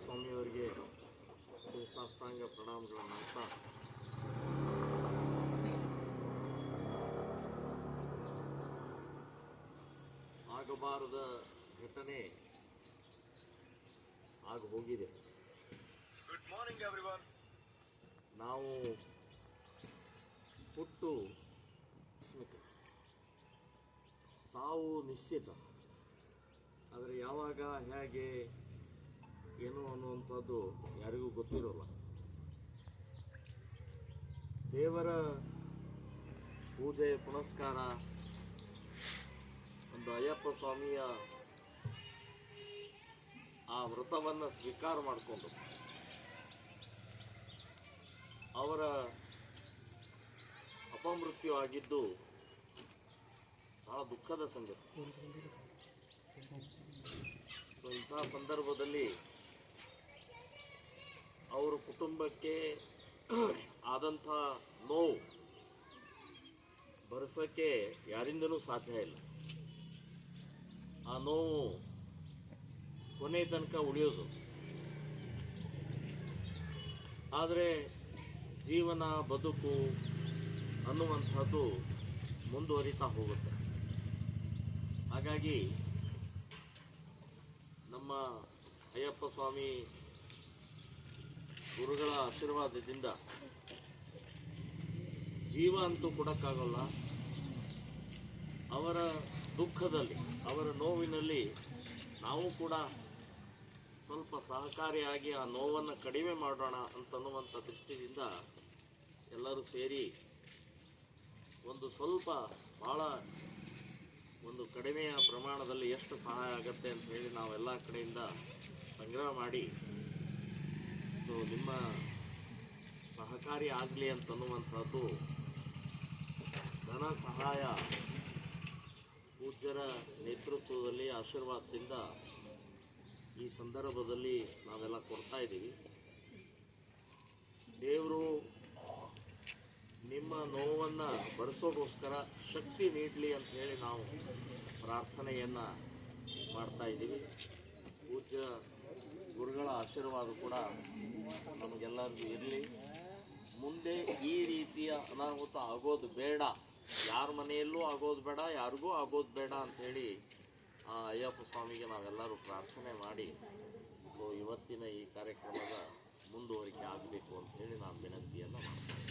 ಸ್ವಾಮಿಯವರಿಗೆ ಸಾಷ್ಟಾಂಗ ಪ್ರಣಾಮಗಳನ್ನು ಅಂತ ಆಗಬಾರದ ಘಟನೆ ಆಗಿ ಹೋಗಿದೆ. Good morning everyone. ನಾವು ಹುಟ್ಟು ಸಾವು ನಿಶ್ಚಿತ, ಆದರೆ ಯಾವಾಗ ಹೇಗೆ ಏನು ಅನ್ನುವಂಥದ್ದು ಯಾರಿಗೂ ಗೊತ್ತಿರೋಲ್ಲ. ದೇವರ ಪೂಜೆ ಪುನಸ್ಕಾರ, ಒಂದು ಅಯ್ಯಪ್ಪ ಸ್ವಾಮಿಯ ಆ ವ್ರತವನ್ನು ಸ್ವೀಕಾರ ಮಾಡಿಕೊಂಡು ಅವರ ಅಪಮೃತ್ಯು ಆಗಿದ್ದು ಬಹಳ ದುಃಖದ ಸಂಗತಿ. ಇಂತಹ ಸಂದರ್ಭದಲ್ಲಿ ಅವರ ಕುಟುಂಬಕ್ಕೆ ಆದಂಥ ನೋವು ಭರಿಸೋಕ್ಕೆ ಯಾರಿಂದಲೂ ಸಾಧ್ಯ ಇಲ್ಲ. ಆ ನೋವು ಕೊನೆ ತನಕ ಉಳಿಯೋದು. ಆದರೆ ಜೀವನ ಬದುಕು ಅನ್ನುವಂಥದ್ದು ಮುಂದುವರಿತಾ ಹೋಗುತ್ತೆ. ಹಾಗಾಗಿ ನಮ್ಮ ಅಯ್ಯಪ್ಪ ಸ್ವಾಮಿ ಗುರುಗಳ ಆಶೀರ್ವಾದದಿಂದ ಜೀವ ಅಂತೂ ಕೊಡೋಕ್ಕಾಗಲ್ಲ. ಅವರ ದುಃಖದಲ್ಲಿ, ಅವರ ನೋವಿನಲ್ಲಿ ನಾವು ಕೂಡ ಸ್ವಲ್ಪ ಸಹಕಾರಿಯಾಗಿ ಆ ನೋವನ್ನು ಕಡಿಮೆ ಮಾಡೋಣ ಅಂತನ್ನುವಂಥ ದೃಷ್ಟಿಯಿಂದ ಎಲ್ಲರೂ ಸೇರಿ ಒಂದು ಸ್ವಲ್ಪ ಭಾಳ ಒಂದು ಕಡಿಮೆಯ ಪ್ರಮಾಣದಲ್ಲಿ ಎಷ್ಟು ಸಹಾಯ ಆಗುತ್ತೆ ಅಂತ ಹೇಳಿ ನಾವೆಲ್ಲ ಕಡೆಯಿಂದ ಸಂಗ್ರಹ ಮಾಡಿ ನಿಮ್ಮ ಸಹಕಾರಿ ಆಗಲಿ ಅಂತನ್ನುವಂಥದ್ದು ಧನ ಸಹಾಯ ಪೂಜ್ಯರ ನೇತೃತ್ವದಲ್ಲಿ ಆಶೀರ್ವಾದದಿಂದ ಈ ಸಂದರ್ಭದಲ್ಲಿ ನಾವೆಲ್ಲ ಕೊಡ್ತಾ ಇದ್ದೀವಿ. ದೇವರು ನಿಮ್ಮ ನೋವನ್ನು ಭರಿಸೋಗೋಸ್ಕರ ಶಕ್ತಿ ನೀಡಲಿ ಅಂತ ಹೇಳಿ ನಾವು ಪ್ರಾರ್ಥನೆಯನ್ನು ಮಾಡ್ತಾ ಇದ್ದೀವಿ. ಪೂಜ್ಯ ಗುರುಗಳ ಆಶೀರ್ವಾದ ಕೂಡ ನಮಗೆಲ್ಲರಿಗೂ ಇರಲಿ. ಮುಂದೆ ಈ ರೀತಿಯ ಅನಾಹುತ ಆಗೋದು ಬೇಡ, ಯಾರ ಮನೆಯಲ್ಲೂ ಆಗೋದು ಬೇಡ, ಯಾರಿಗೂ ಆಗೋದು ಬೇಡ ಅಂಥೇಳಿ ಆ ಅಯ್ಯಪ್ಪ ಸ್ವಾಮಿಗೆ ನಾವೆಲ್ಲರೂ ಪ್ರಾರ್ಥನೆ ಮಾಡಿ ಇವತ್ತಿನ ಈ ಕಾರ್ಯಕ್ರಮದ ಮುಂದುವರಿಕೆ ಆಗಬೇಕು ಅಂತ ಹೇಳಿ ನಾನು ವಿನಂತಿಯನ್ನು ಮಾಡ್ತೀನಿ.